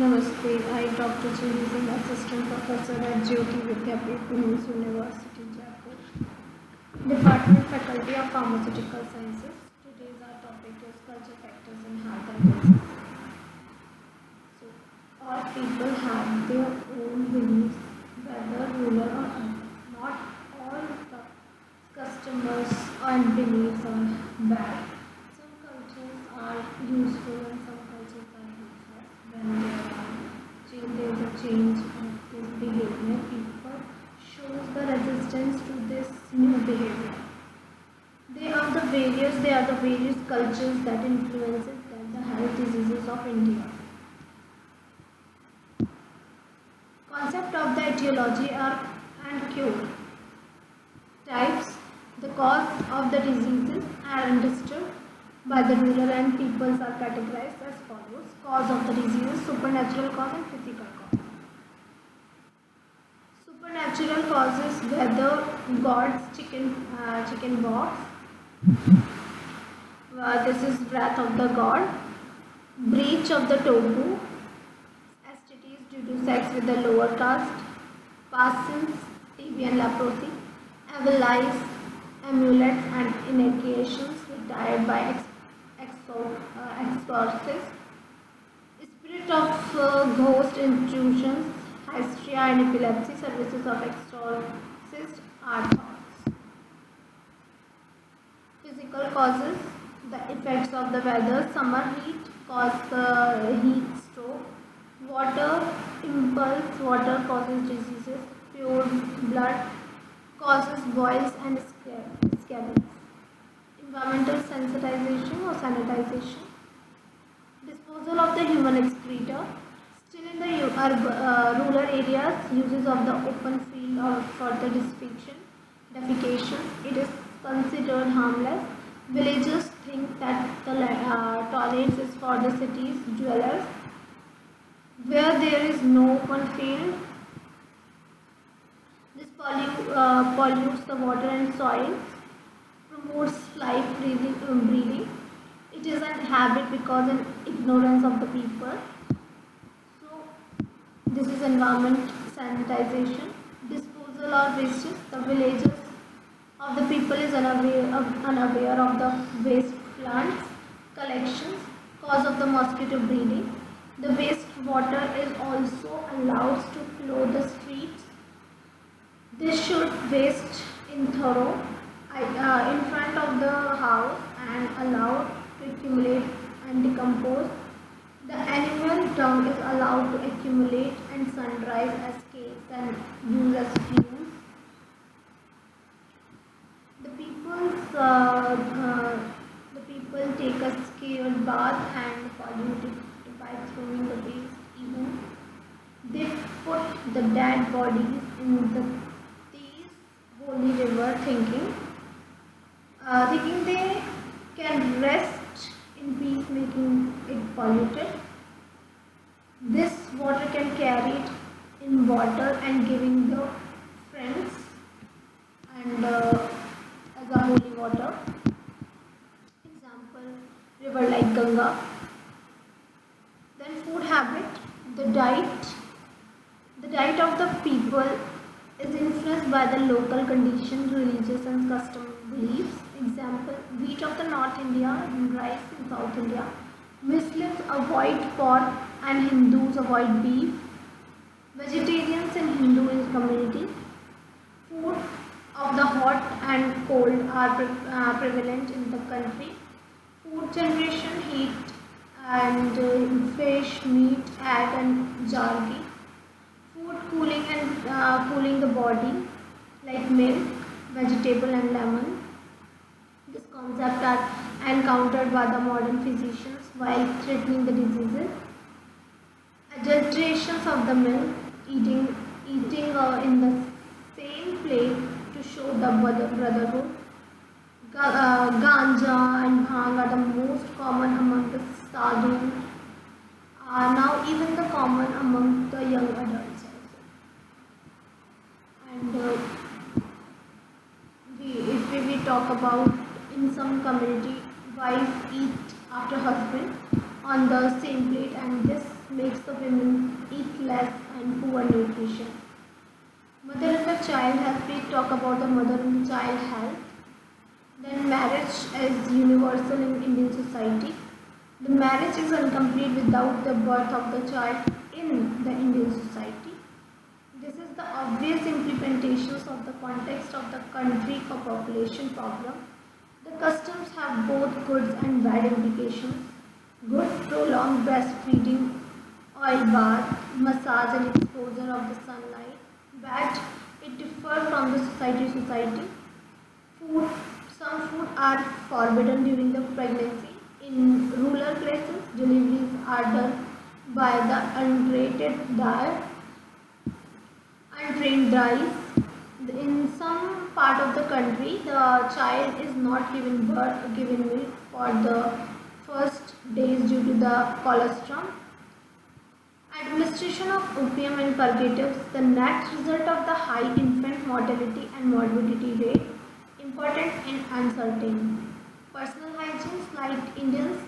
Namaste. I, Dr. Julie, am Assistant Professor at Jyoti Vidyapeeth Women's University, Jaipur, Department Faculty of Pharmaceutical Sciences. Today's our topic is culture factors in health and disease. So, all people have their own beliefs, whether rural or urban. Not all customers and beliefs are bad. Some cultures are useful and some cultures are useless. When there is a change of this behavior, people shows the resistance to this new behavior. They are the various cultures that influences the health diseases of India. Concept of the etiology are and cure. Types. The cause of the diseases are understood by the ruler and peoples are categorized as follows. Cause of the diseases, supernatural cause and physical cause. Supernatural causes whether God's chicken box. This is wrath of the god. Breach of the taboo. STDs due to sex with the lower caste. Parsons, TB and leprosy. Evil eyes, amulets and initiations retired by exorcists. Spirit of ghost intrusions, hysteria and epilepsy, services of exorcist are thoughts. Physical causes, the effects of the weather, summer heat cause heat stroke, water impulse, water causes diseases, pure blood causes boils and scabies. Environmental sensitization or sanitization. Disposal of the human excreta. Still in the rural areas, uses of the open field or for the defecation, it is considered harmless. Villagers think that the toilets is for the city's dwellers. Where there is no open field, this pollutes the water and soil, promotes life breeding. It is a habit because of ignorance of the people. So, this is environment sanitization. Disposal or wastage. The villages of the people is unaware of the waste plants, collections, cause of the mosquito breeding. The waste water is also allowed to flow the streets. This should waste in thorough in front of the house and allowed to accumulate and decompose. The animal dung is allowed to accumulate and sun-dried as cakes and used as fumes. The people take a scared bath and pollute it by throwing the waste. Even they put the dead bodies in the holy river, thinking they can rest in peace, making it polluted. This water can carry it in water and giving the friends and as a holy water. Example, river like Ganga. Then food habit, the diet of the people is influenced by the local conditions, religious and custom beliefs. Example, wheat of the North India and rice in South India. Muslims avoid pork and Hindus avoid beef. Vegetarians in Hindu community. Food of the hot and cold are prevalent in the country. Food generation, heat and fish, meat, egg and jargi. Food cooling and cooling the body like milk, vegetable and lemon. This concept are encountered by the modern physicians while treating the diseases. Adulterations of the milk, eating in the same plate to show the brotherhood. Ganja and bhang are the most common among the sadhus. Now even the common among the young adults also. And if we talk about in some community, wife eat after husband on the same plate, and this makes the women eat less and poor nutrition. Mother and the child health. We talk about the mother and child health. Then marriage is universal in Indian society. The marriage is incomplete without the birth of the child in the Indian society. This is the obvious implementations of the context of the country for population problem. The customs have both good and bad implications. Good, prolonged breastfeeding, oil bath, massage and exposure of the sunlight. Bad, it differs from the society to society. Food, some food are forbidden during the pregnancy. In rural places, deliveries are done by the untrained dyes. In some part of the country, the child is not given milk for the first days due to the colostrum. Administration of opium and purgatives, the net result of the high infant mortality and morbidity rate, important and uncertain. Personal hygiene, like Indians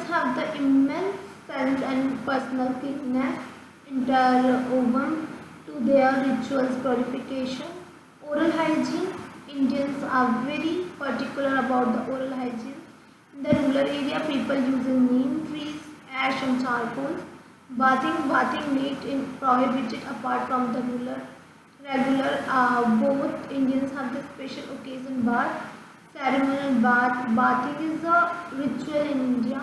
have the immense sense and personal cleanliness interwoven to their rituals purification. Oral hygiene, Indians are very particular about the oral hygiene. In the rural area, people using neem trees, ash and charcoal. Bathing made in prohibited apart from the regular. Both Indians have the special occasion bath, ceremonial bath. Bathing is a ritual in India.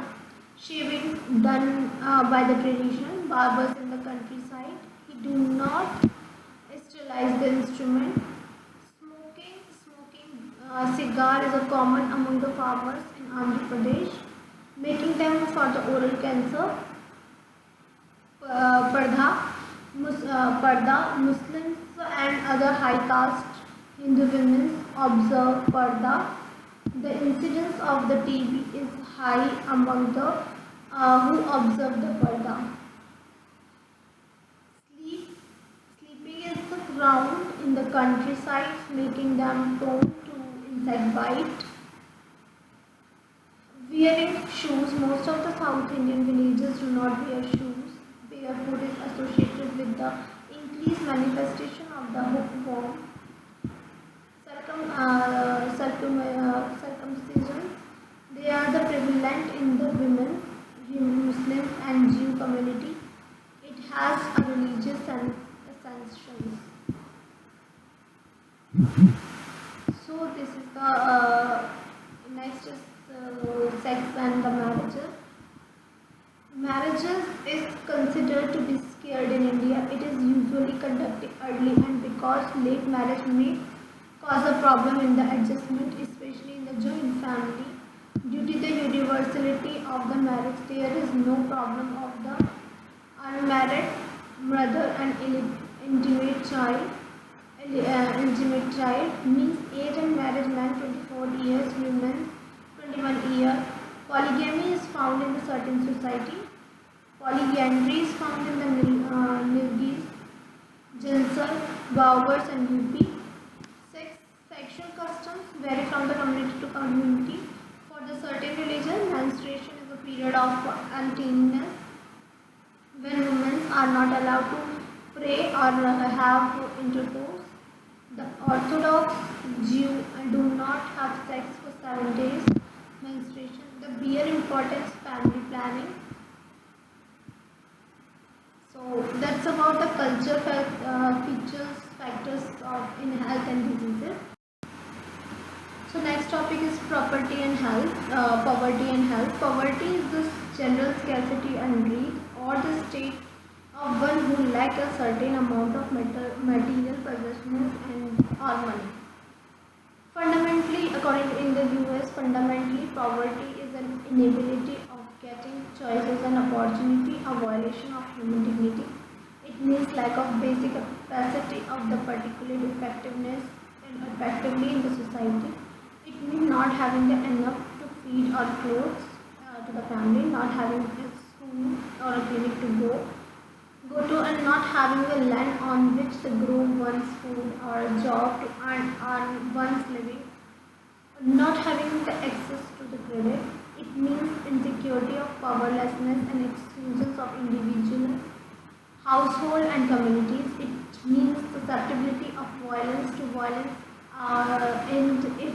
Shaving done by the traditional barbers in the countryside. He do not sterilize the instrument. Smoking cigar is a common among the farmers in Andhra Pradesh, making them for the oral cancer. Parda, Muslims and other high caste Hindu women observe parda. The incidence of the TB is high among the who observe the parda. Sleeping is the ground in the countryside, making them prone to insect bite. Wearing shoes, most of the South Indian villages do not wear shoes. Barefoot is associated with the increased manifestation of the hookworm. Circumcision, they are the prevalent in the women, Muslim and Jew community. It has a religious sanctions. So this is the next is sex and the marriages. Marriages is considered to be scared in India. It is usually conducted early, and because late marriage may cause a problem in the adjustment, especially in the joint family. Due to the universality of the marriage, there is no problem of the unmarried mother and intimate child. Intimate child means age and marriage man 24 years, women 21 years. Polygamy is found in a certain society. Polyandry is found in the Nilgis, Jansar, Bowers and UP. Sexual customs vary from the community to community. For the certain religion, menstruation is a period of uncleanness when women are not allowed to pray or have intercourse. The Orthodox Jew do not have sex for 7 days. Menstruation. The bear importance family planning. So that's about the culture features factors of in health and diseases. So next topic is property and health. Poverty and health. Poverty is the general scarcity and greed, or the state of one who lack a certain amount of material possessions and or money. Fundamentally, according to in the US, fundamentally poverty is an inability of getting choices and opportunity, a violation of human dignity. It means lack of basic capacity of the particular effectiveness and effectively in the society. It means not having the enough to feed or clothes to the family, not having a school or a clinic to go to, and not having a land on which to grow one's food or a job to earn one's living, not having the access to the credit. It means insecurity of powerlessness and exclusions of individuals, household and communities. It means susceptibility of violence to violence, and it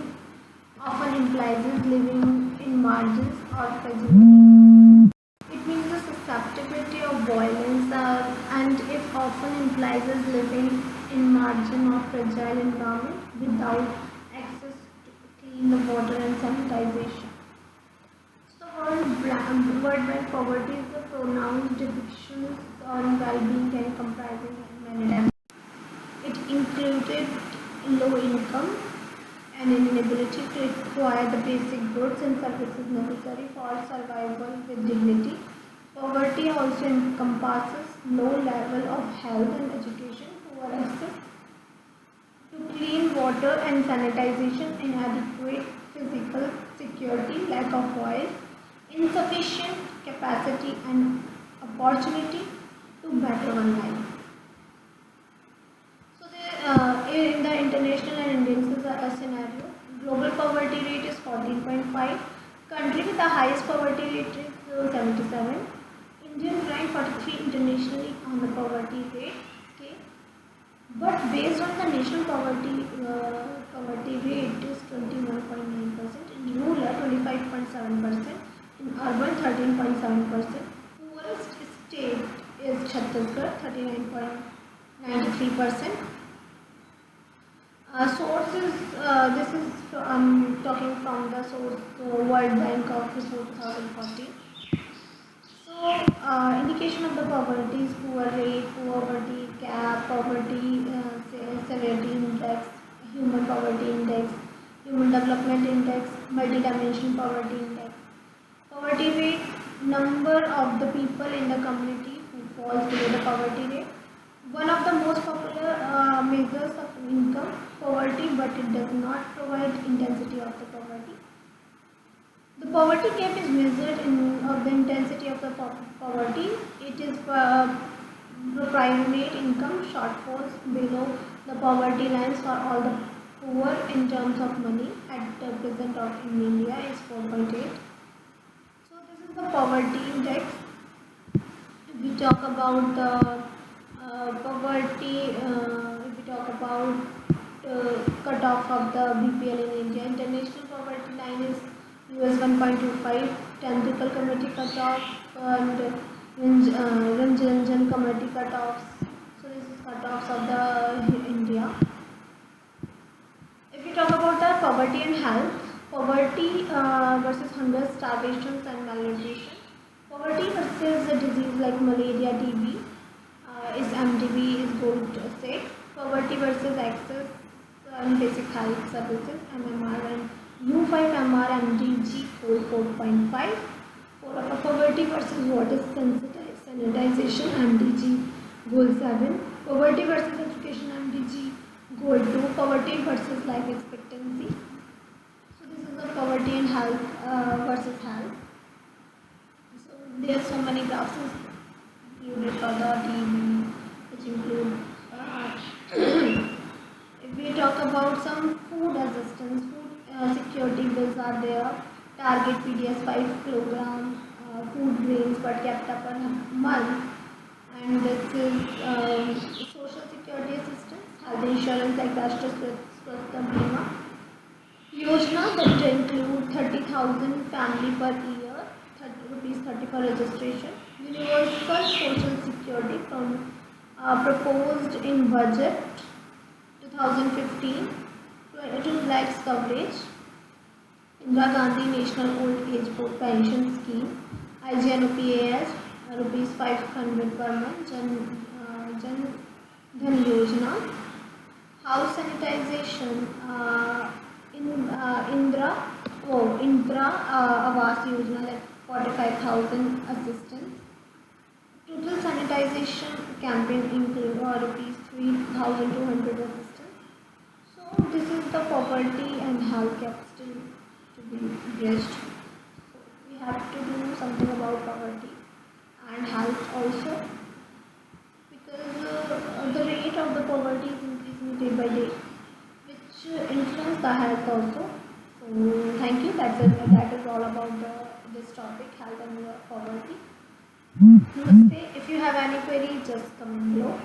often implies living in margins or fragility. It means the susceptibility of violence, and it often implies living in margin or fragile environment without access to clean water and sanitization. So worldwide poverty is a pronounced depiction on well-being and comprising many dimensions. It included low income and an inability to acquire the basic goods and services necessary for survival with dignity. Poverty also encompasses low level of health and education, poor access to clean water and sanitization, inadequate physical security, lack of oil, insufficient capacity and opportunity to better one life. So in the international and Indian scenario, global poverty rate is 14.5. Country with the highest poverty rate is 77. Indian ranked 43 internationally on the poverty rate. Okay. But based on the national poverty rate is 21.9%, in rural 25.7%, in urban 13.7%. Poorest state is Chhattisgarh 39.93%. Sources, this is talking from the source World Bank of 2014. So, indication of the poverty is poor rate, poverty gap, poverty severity index, human poverty index, human development index, multidimensional poverty index. Poverty rate, number of the people in the community who falls below the poverty rate. One of the most popular measures of income poverty, but it does not provide intensity of the poverty. The poverty gap is measured of the intensity of the poverty. It is the private income shortfalls below the poverty lines for all the poor in terms of money at the present of in India is 4.8. So this is the poverty index. If we talk about the poverty, if we talk about cutoff of the BPL in India, international poverty line is US 1.25, Technical Committee cutoff and Ranjan Committee cutoffs. So this is cutoffs of the India. If we talk about the poverty and health, poverty versus hunger, starvation and malnutrition. Poverty versus a disease like malaria, TB, is MDB is gold 6. Poverty versus access and basic health services, MMR and U5MR MDG gold 4.5. Poverty versus water sanitization MDG goal 7. Poverty versus education MDG goal 2. Poverty versus life expectancy. So this is the poverty and health versus health. So there are so many graphs included for the TB, which include if we talk about some food assistance, food security bills are there. Target PDS 5 kilogram food grains per capita per month, and this is social security assistance, health insurance like Rashtriya Swasthya Bima Yojana that include 30,000 family per year, ₹30 for registration. Universal social security from proposed in budget 2015, 22 lakhs coverage. Indira Gandhi National Old Age Pension Scheme, IGNOPAS, rupees 500 per month. Jan Dhan Yojana, house sanitization, Indra Awas Yojana, like 45,000 assistance. Total sanitization campaign include rupees 3,200 assistance. So this is the poverty and health gap still to be bridged. So we have to do something about poverty and health also, because the rate of the poverty is increasing day by day, which influence the health also. So thank you. That is all about the child and poverty. Namaste. If you have any query, just comment below.